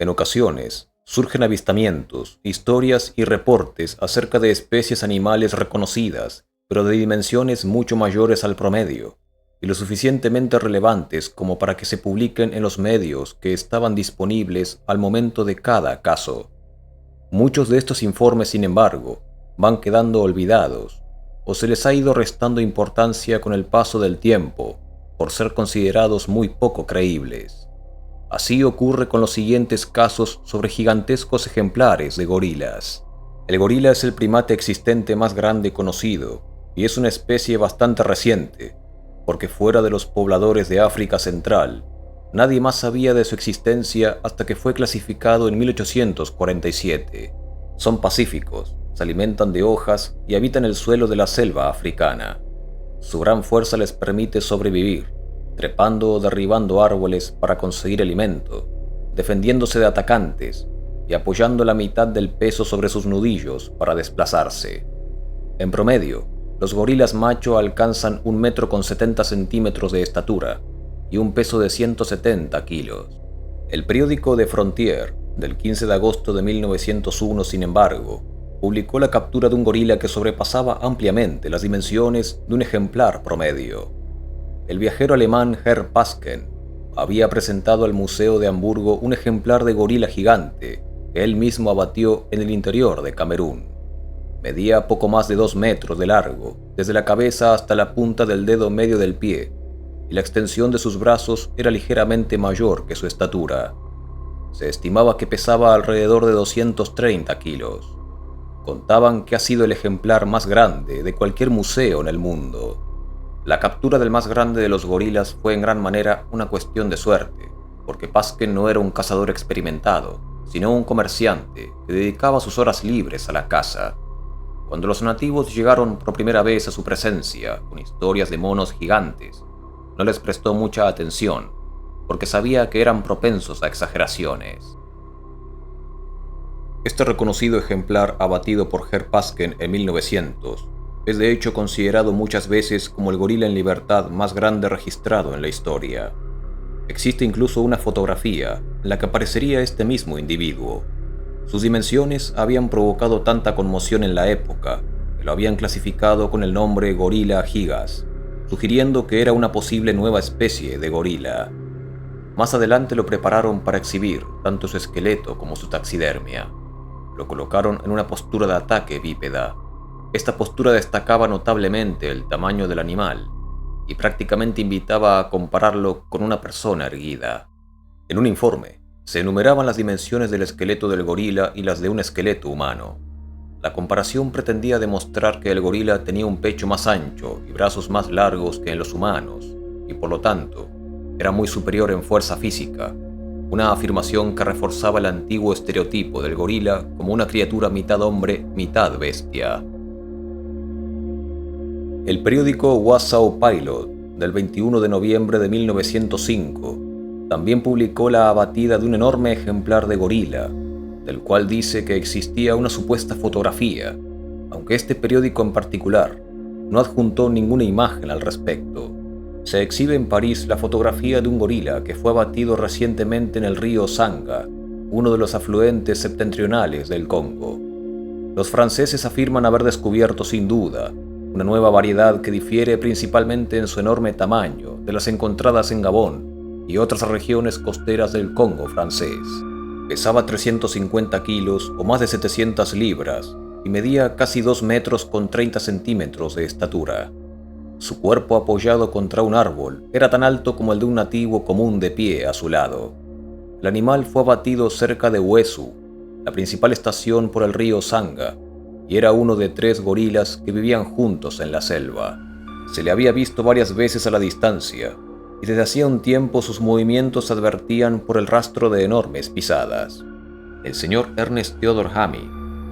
En ocasiones, surgen avistamientos, historias y reportes acerca de especies animales reconocidas, pero de dimensiones mucho mayores al promedio, y lo suficientemente relevantes como para que se publiquen en los medios que estaban disponibles al momento de cada caso. Muchos de estos informes, sin embargo, van quedando olvidados, o se les ha ido restando importancia con el paso del tiempo, por ser considerados muy poco creíbles. Así ocurre con los siguientes casos sobre gigantescos ejemplares de gorilas. El gorila es el primate existente más grande conocido, y es una especie bastante reciente, porque fuera de los pobladores de África Central, nadie más sabía de su existencia hasta que fue clasificado en 1847. Son pacíficos, se alimentan de hojas y habitan el suelo de la selva africana. Su gran fuerza les permite sobrevivir, trepando o derribando árboles para conseguir alimento, defendiéndose de atacantes y apoyando la mitad del peso sobre sus nudillos para desplazarse. En promedio, los gorilas macho alcanzan 1,70 m de estatura y un peso de 170 kilos. El periódico The Frontier, del 15 de agosto de 1901, sin embargo, publicó la captura de un gorila que sobrepasaba ampliamente las dimensiones de un ejemplar promedio. El viajero alemán Herr Pasken había presentado al Museo de Hamburgo un ejemplar de gorila gigante que él mismo abatió en el interior de Camerún. Medía poco más de 2 metros de largo, desde la cabeza hasta la punta del dedo medio del pie, y la extensión de sus brazos era ligeramente mayor que su estatura. Se estimaba que pesaba alrededor de 230 kilos. Contaban que ha sido el ejemplar más grande de cualquier museo en el mundo. La captura del más grande de los gorilas fue en gran manera una cuestión de suerte, porque Pasken no era un cazador experimentado, sino un comerciante que dedicaba sus horas libres a la caza. Cuando los nativos llegaron por primera vez a su presencia con historias de monos gigantes, no les prestó mucha atención, porque sabía que eran propensos a exageraciones. Este reconocido ejemplar abatido por Herr Pasken en 1900 es de hecho considerado muchas veces como el gorila en libertad más grande registrado en la historia. Existe incluso una fotografía en la que aparecería este mismo individuo. Sus dimensiones habían provocado tanta conmoción en la época que lo habían clasificado con el nombre gorila gigas, sugiriendo que era una posible nueva especie de gorila. Más adelante lo prepararon para exhibir tanto su esqueleto como su taxidermia. Lo colocaron en una postura de ataque bípeda. Esta postura destacaba notablemente el tamaño del animal y prácticamente invitaba a compararlo con una persona erguida. En un informe se enumeraban las dimensiones del esqueleto del gorila y las de un esqueleto humano. La comparación pretendía demostrar que el gorila tenía un pecho más ancho y brazos más largos que en los humanos, y por lo tanto, era muy superior en fuerza física, una afirmación que reforzaba el antiguo estereotipo del gorila como una criatura mitad hombre, mitad bestia. El periódico Warsaw Pilot, del 21 de noviembre de 1905, también publicó la abatida de un enorme ejemplar de gorila, del cual dice que existía una supuesta fotografía, aunque este periódico en particular no adjuntó ninguna imagen al respecto. Se exhibe en París la fotografía de un gorila que fue abatido recientemente en el río Sanga, uno de los afluentes septentrionales del Congo. Los franceses afirman haber descubierto sin duda una nueva variedad que difiere principalmente en su enorme tamaño de las encontradas en Gabón y otras regiones costeras del Congo francés. Pesaba 350 kilos o más de 700 libras y medía casi 2 metros con 30 centímetros de estatura. Su cuerpo apoyado contra un árbol era tan alto como el de un nativo común de pie a su lado. El animal fue abatido cerca de Wesu, la principal estación por el río Sanga, y era uno de 3 gorilas que vivían juntos en la selva. Se le había visto varias veces a la distancia, y desde hacía un tiempo sus movimientos se advertían por el rastro de enormes pisadas. El señor Ernest Theodor Hamy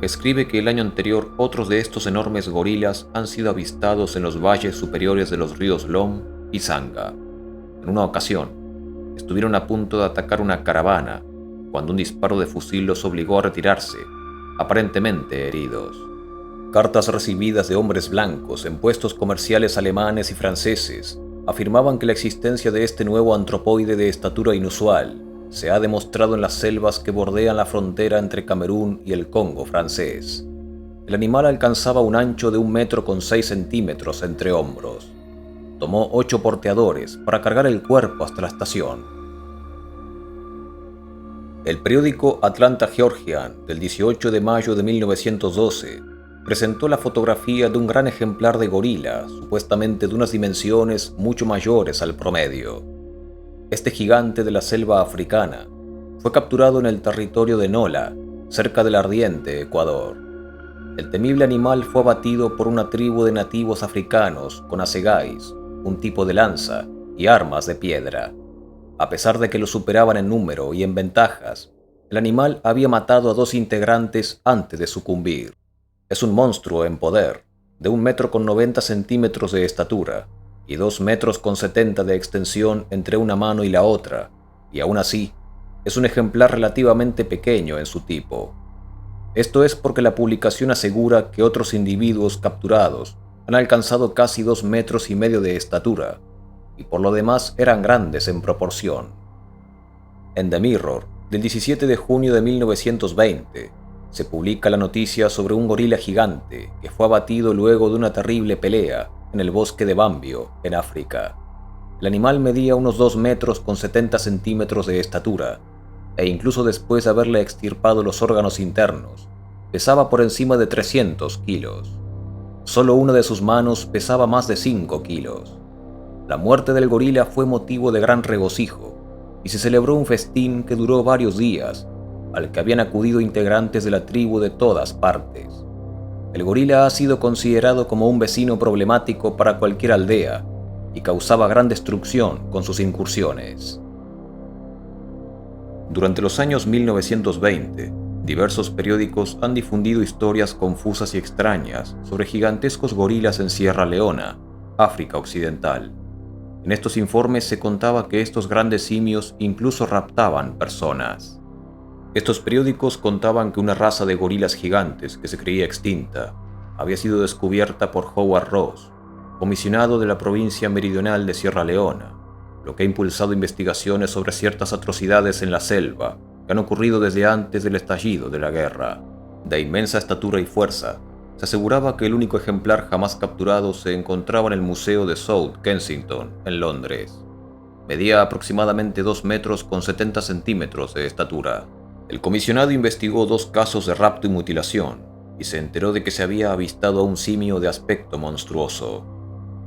escribe que el año anterior otros de estos enormes gorilas han sido avistados en los valles superiores de los ríos Lom y Sanga. En una ocasión, estuvieron a punto de atacar una caravana, cuando un disparo de fusil los obligó a retirarse, aparentemente heridos. Cartas recibidas de hombres blancos en puestos comerciales alemanes y franceses afirmaban que la existencia de este nuevo antropoide de estatura inusual se ha demostrado en las selvas que bordean la frontera entre Camerún y el Congo francés. El animal alcanzaba un ancho de 1,6 metros entre hombros. Tomó 8 porteadores para cargar el cuerpo hasta la estación. El periódico Atlanta Georgian del 18 de mayo de 1912 presentó la fotografía de un gran ejemplar de gorila, supuestamente de unas dimensiones mucho mayores al promedio. Este gigante de la selva africana fue capturado en el territorio de Nola, cerca del ardiente Ecuador. El temible animal fue abatido por una tribu de nativos africanos con asegais, un tipo de lanza y armas de piedra. A pesar de que lo superaban en número y en ventajas, el animal había matado a 2 integrantes antes de sucumbir. Es un monstruo en poder, de 1,90 metros de estatura y 2,70 metros de extensión entre una mano y la otra, y aún así, es un ejemplar relativamente pequeño en su tipo. Esto es porque la publicación asegura que otros individuos capturados han alcanzado casi 2,5 metros de estatura, y por lo demás eran grandes en proporción. En The Mirror, del 17 de junio de 1920, se publica la noticia sobre un gorila gigante que fue abatido luego de una terrible pelea en el bosque de Bambio, en África. El animal medía unos 2,70 metros de estatura, e incluso después de haberle extirpado los órganos internos, pesaba por encima de 300 kilos. Solo una de sus manos pesaba más de 5 kilos. La muerte del gorila fue motivo de gran regocijo, y se celebró un festín que duró varios días, al que habían acudido integrantes de la tribu de todas partes. El gorila ha sido considerado como un vecino problemático para cualquier aldea y causaba gran destrucción con sus incursiones. Durante los años 1920, diversos periódicos han difundido historias confusas y extrañas sobre gigantescos gorilas en Sierra Leona, África Occidental. En estos informes se contaba que estos grandes simios incluso raptaban personas. Estos periódicos contaban que una raza de gorilas gigantes que se creía extinta había sido descubierta por Howard Ross, comisionado de la provincia meridional de Sierra Leona, lo que ha impulsado investigaciones sobre ciertas atrocidades en la selva que han ocurrido desde antes del estallido de la guerra. De inmensa estatura y fuerza, se aseguraba que el único ejemplar jamás capturado se encontraba en el Museo de South Kensington, en Londres. Medía aproximadamente 2,70 metros de estatura. El comisionado investigó 2 casos de rapto y mutilación, y se enteró de que se había avistado a un simio de aspecto monstruoso.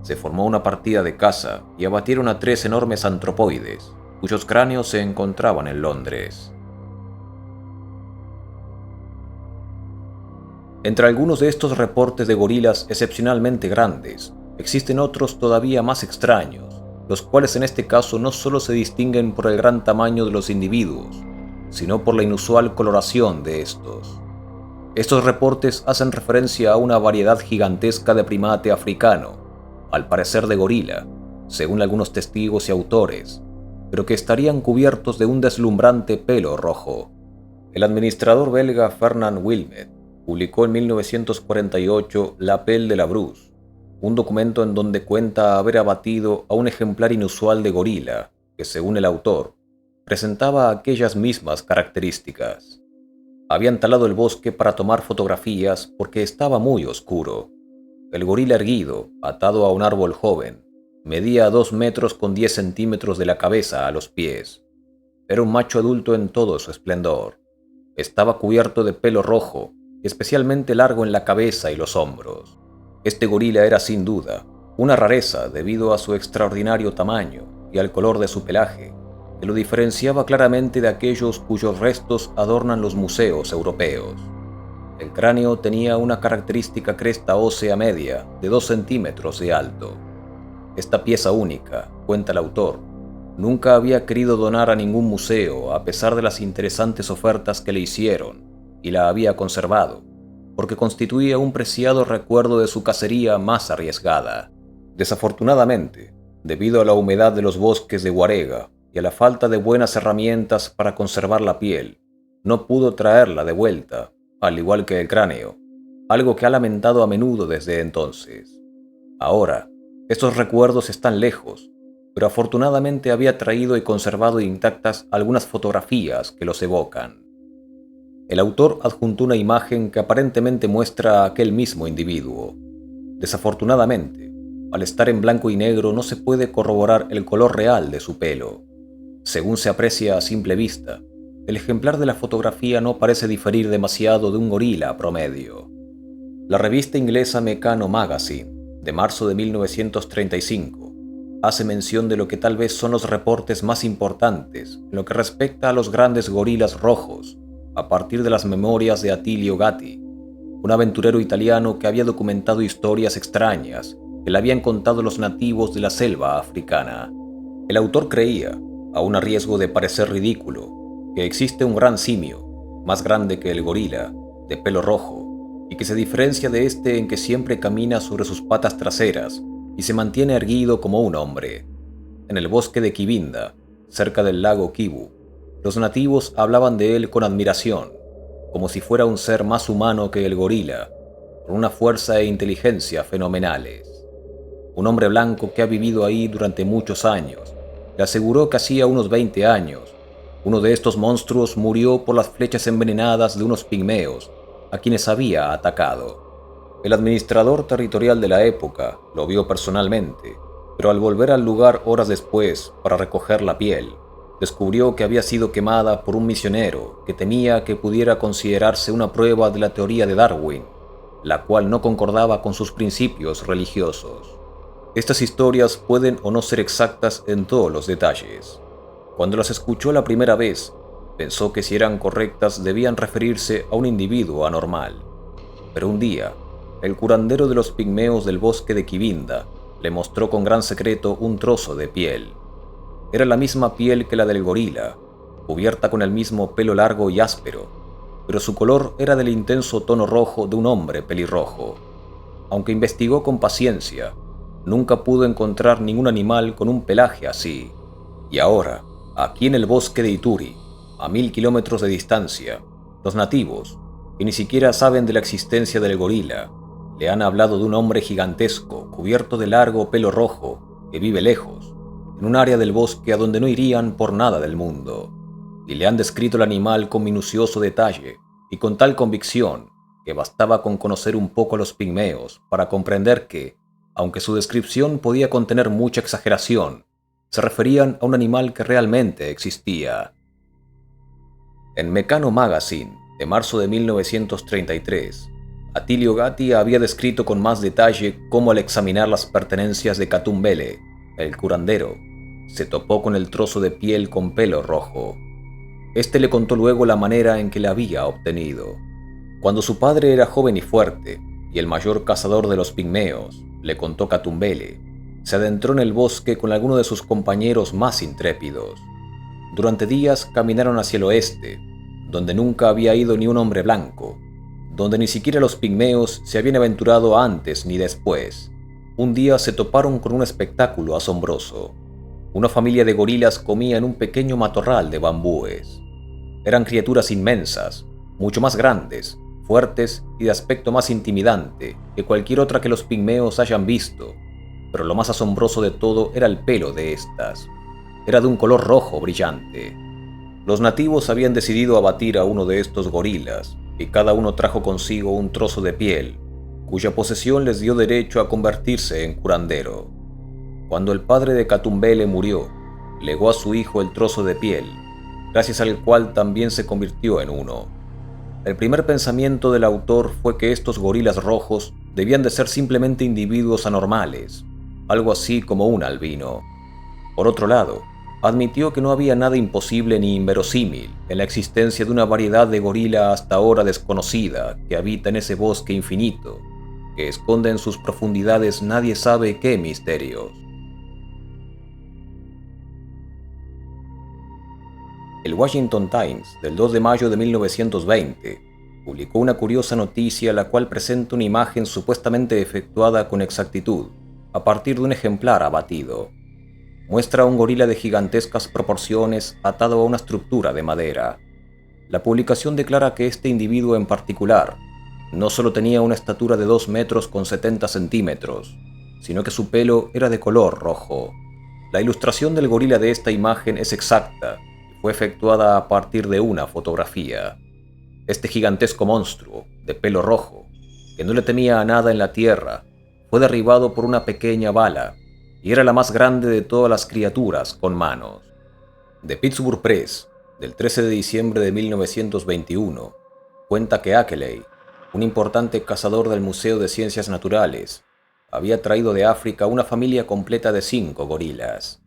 Se formó una partida de caza y abatieron a 3 enormes antropoides, cuyos cráneos se encontraban en Londres. Entre algunos de estos reportes de gorilas excepcionalmente grandes, existen otros todavía más extraños, los cuales en este caso no solo se distinguen por el gran tamaño de los individuos, sino por la inusual coloración de estos. Estos reportes hacen referencia a una variedad gigantesca de primate africano, al parecer de gorila, según algunos testigos y autores, pero que estarían cubiertos de un deslumbrante pelo rojo. El administrador belga Fernand Wilmette publicó en 1948 L'Appel de la Brousse, un documento en donde cuenta haber abatido a un ejemplar inusual de gorila que, según el autor, presentaba aquellas mismas características. Habían talado el bosque para tomar fotografías porque estaba muy oscuro. El gorila erguido, atado a un árbol joven, medía 2,10 metros de la cabeza a los pies. Era un macho adulto en todo su esplendor. Estaba cubierto de pelo rojo, especialmente largo en la cabeza y los hombros. Este gorila era sin duda una rareza debido a su extraordinario tamaño y al color de su pelaje, que lo diferenciaba claramente de aquellos cuyos restos adornan los museos europeos. El cráneo tenía una característica cresta ósea media de 2 centímetros de alto. Esta pieza única, cuenta el autor, nunca había querido donar a ningún museo a pesar de las interesantes ofertas que le hicieron, y la había conservado, porque constituía un preciado recuerdo de su cacería más arriesgada. Desafortunadamente, debido a la humedad de los bosques de Warega y a la falta de buenas herramientas para conservar la piel, no pudo traerla de vuelta, al igual que el cráneo, algo que ha lamentado a menudo desde entonces. Ahora, estos recuerdos están lejos, pero afortunadamente había traído y conservado intactas algunas fotografías que los evocan. El autor adjuntó una imagen que aparentemente muestra a aquel mismo individuo. Desafortunadamente, al estar en blanco y negro no se puede corroborar el color real de su pelo. Según se aprecia a simple vista, el ejemplar de la fotografía no parece diferir demasiado de un gorila promedio. La revista inglesa Mecano Magazine, de marzo de 1935, hace mención de lo que tal vez son los reportes más importantes en lo que respecta a los grandes gorilas rojos, a partir de las memorias de Attilio Gatti, un aventurero italiano que había documentado historias extrañas que le habían contado los nativos de la selva africana. El autor creía, aun a riesgo de parecer ridículo, que existe un gran simio, más grande que el gorila, de pelo rojo, y que se diferencia de este en que siempre camina sobre sus patas traseras y se mantiene erguido como un hombre. En el bosque de Kibinda, cerca del lago Kivu, los nativos hablaban de él con admiración, como si fuera un ser más humano que el gorila, con una fuerza e inteligencia fenomenales. Un hombre blanco que ha vivido ahí durante muchos años le aseguró que hacía unos 20 años, uno de estos monstruos murió por las flechas envenenadas de unos pigmeos a quienes había atacado. El administrador territorial de la época lo vio personalmente, pero al volver al lugar horas después para recoger la piel, descubrió que había sido quemada por un misionero que temía que pudiera considerarse una prueba de la teoría de Darwin, la cual no concordaba con sus principios religiosos. Estas historias pueden o no ser exactas en todos los detalles. Cuando las escuchó la primera vez, pensó que si eran correctas debían referirse a un individuo anormal. Pero un día, el curandero de los pigmeos del bosque de Kibinda le mostró con gran secreto un trozo de piel. Era la misma piel que la del gorila, cubierta con el mismo pelo largo y áspero, pero su color era del intenso tono rojo de un hombre pelirrojo. Aunque investigó con paciencia, nunca pudo encontrar ningún animal con un pelaje así. Y ahora, aquí en el bosque de Ituri, a 1000 kilómetros de distancia, los nativos, que ni siquiera saben de la existencia del gorila, le han hablado de un hombre gigantesco cubierto de largo pelo rojo que vive lejos, en un área del bosque a donde no irían por nada del mundo, y le han descrito el animal con minucioso detalle y con tal convicción que bastaba con conocer un poco a los pigmeos para comprender que, aunque su descripción podía contener mucha exageración, se referían a un animal que realmente existía. En Mecano Magazine, de marzo de 1933, Attilio Gatti había descrito con más detalle cómo al examinar las pertenencias de Katumbele, el curandero, se topó con el trozo de piel con pelo rojo. Este le contó luego la manera en que la había obtenido. Cuando su padre era joven y fuerte, y el mayor cazador de los pigmeos, le contó Katumbele, se adentró en el bosque con alguno de sus compañeros más intrépidos. Durante días caminaron hacia el oeste, donde nunca había ido ni un hombre blanco, donde ni siquiera los pigmeos se habían aventurado antes ni después. Un día se toparon con un espectáculo asombroso. Una familia de gorilas comía en un pequeño matorral de bambúes. Eran criaturas inmensas, mucho más grandes, fuertes y de aspecto más intimidante que cualquier otra que los pigmeos hayan visto, pero lo más asombroso de todo era el pelo de estas. Era de un color rojo brillante. Los nativos habían decidido abatir a uno de estos gorilas, y cada uno trajo consigo un trozo de piel, cuya posesión les dio derecho a convertirse en curandero. Cuando el padre de Katumbele murió, legó a su hijo el trozo de piel, gracias al cual también se convirtió en uno. El primer pensamiento del autor fue que estos gorilas rojos debían de ser simplemente individuos anormales, algo así como un albino. Por otro lado, admitió que no había nada imposible ni inverosímil en la existencia de una variedad de gorila hasta ahora desconocida que habita en ese bosque infinito, que esconde en sus profundidades nadie sabe qué misterios. El Washington Times, del 2 de mayo de 1920, publicó una curiosa noticia la cual presenta una imagen supuestamente efectuada con exactitud, a partir de un ejemplar abatido. Muestra a un gorila de gigantescas proporciones atado a una estructura de madera. La publicación declara que este individuo en particular no solo tenía una estatura de 2 metros con 70 centímetros, sino que su pelo era de color rojo. La ilustración del gorila de esta imagen es exacta y fue efectuada a partir de una fotografía. Este gigantesco monstruo, de pelo rojo, que no le temía a nada en la tierra, fue derribado por una pequeña bala y era la más grande de todas las criaturas con manos. The Pittsburgh Press, del 13 de diciembre de 1921, cuenta que Ackley, un importante cazador del Museo de Ciencias Naturales, había traído de África una familia completa de 5 gorilas.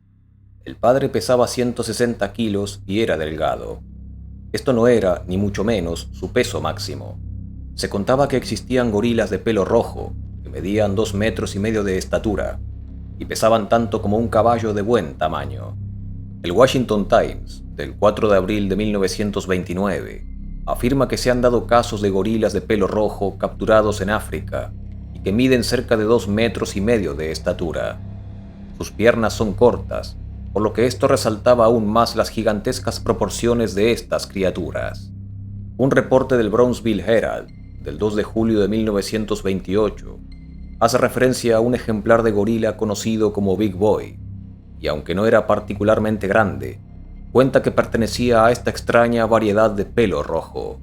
El padre pesaba 160 kilos y era delgado. Esto no era, ni mucho menos, su peso máximo. Se contaba que existían gorilas de pelo rojo, que medían 2,5 metros de estatura, y pesaban tanto como un caballo de buen tamaño. El Washington Times, del 4 de abril de 1929, afirma que se han dado casos de gorilas de pelo rojo capturados en África y que miden cerca de 2,5 metros de estatura. Sus piernas son cortas, por lo que esto resaltaba aún más las gigantescas proporciones de estas criaturas. Un reporte del Brownsville Herald, del 2 de julio de 1928, hace referencia a un ejemplar de gorila conocido como Big Boy, y aunque no era particularmente grande, cuenta que pertenecía a esta extraña variedad de pelo rojo.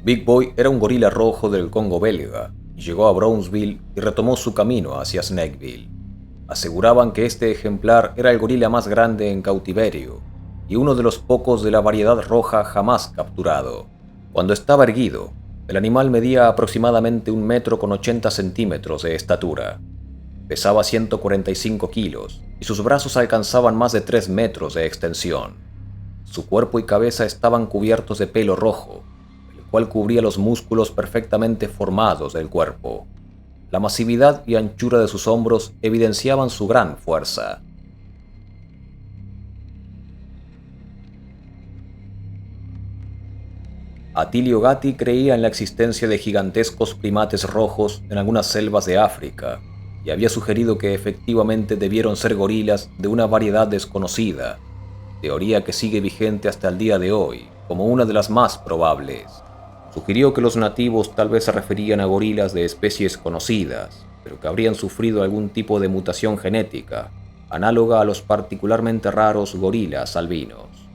Big Boy era un gorila rojo del Congo belga, y llegó a Brownsville y retomó su camino hacia Snakeville. Aseguraban que este ejemplar era el gorila más grande en cautiverio, y uno de los pocos de la variedad roja jamás capturado. Cuando estaba erguido, el animal medía aproximadamente 1,80 metros de estatura. Pesaba 145 kilos y sus brazos alcanzaban más de 3 metros de extensión. Su cuerpo y cabeza estaban cubiertos de pelo rojo, el cual cubría los músculos perfectamente formados del cuerpo. La masividad y anchura de sus hombros evidenciaban su gran fuerza. Attilio Gatti creía en la existencia de gigantescos primates rojos en algunas selvas de África, y había sugerido que efectivamente debieron ser gorilas de una variedad desconocida, teoría que sigue vigente hasta el día de hoy como una de las más probables. Sugirió que los nativos tal vez se referían a gorilas de especies conocidas, pero que habrían sufrido algún tipo de mutación genética, análoga a los particularmente raros gorilas albinos.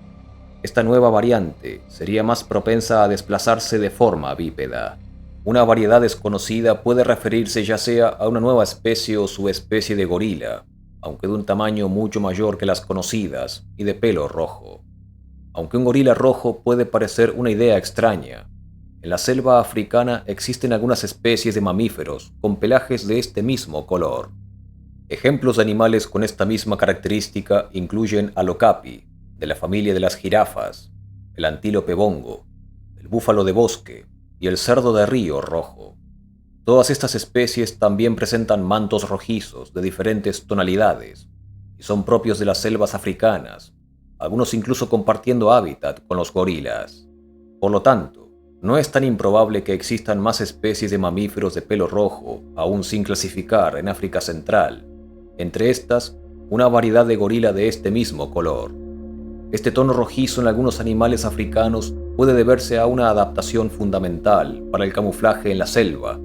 Esta nueva variante sería más propensa a desplazarse de forma bípeda. Una variedad desconocida puede referirse ya sea a una nueva especie o subespecie de gorila, aunque de un tamaño mucho mayor que las conocidas y de pelo rojo. Aunque un gorila rojo puede parecer una idea extraña, en la selva africana existen algunas especies de mamíferos con pelajes de este mismo color. Ejemplos de animales con esta misma característica incluyen al okapi, de la familia de las jirafas, el antílope bongo, el búfalo de bosque y el cerdo de río rojo. Todas estas especies también presentan mantos rojizos de diferentes tonalidades y son propios de las selvas africanas, algunos incluso compartiendo hábitat con los gorilas. Por lo tanto, no es tan improbable que existan más especies de mamíferos de pelo rojo, aún sin clasificar, en África Central. Entre estas, una variedad de gorila de este mismo color. Este tono rojizo en algunos animales africanos puede deberse a una adaptación fundamental para el camuflaje en la selva,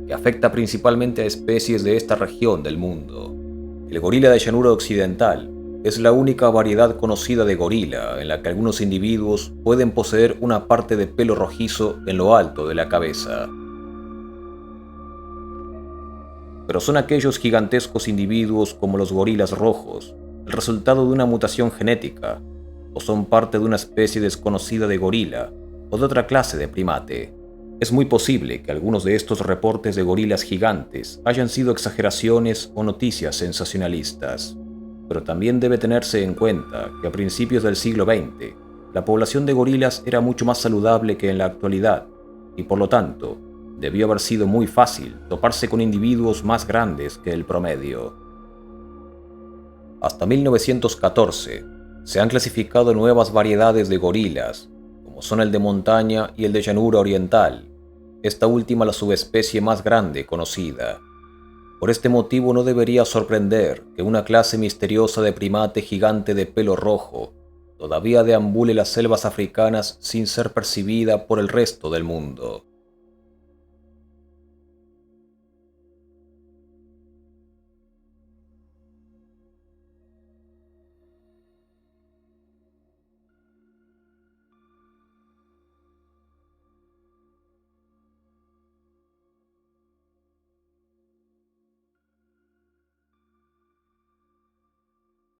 que afecta principalmente a especies de esta región del mundo. El gorila de llanura occidental es la única variedad conocida de gorila en la que algunos individuos pueden poseer una parte de pelo rojizo en lo alto de la cabeza. Pero son aquellos gigantescos individuos como los gorilas rojos el resultado de una mutación genética, o son parte de una especie desconocida de gorila o de otra clase de primate. Es muy posible que algunos de estos reportes de gorilas gigantes hayan sido exageraciones o noticias sensacionalistas. Pero también debe tenerse en cuenta que a principios del siglo XX, la población de gorilas era mucho más saludable que en la actualidad, y por lo tanto, debió haber sido muy fácil toparse con individuos más grandes que el promedio. Hasta 1914, se han clasificado nuevas variedades de gorilas, como son el de montaña y el de llanura oriental, esta última la subespecie más grande conocida. Por este motivo no debería sorprender que una clase misteriosa de primate gigante de pelo rojo todavía deambule las selvas africanas sin ser percibida por el resto del mundo.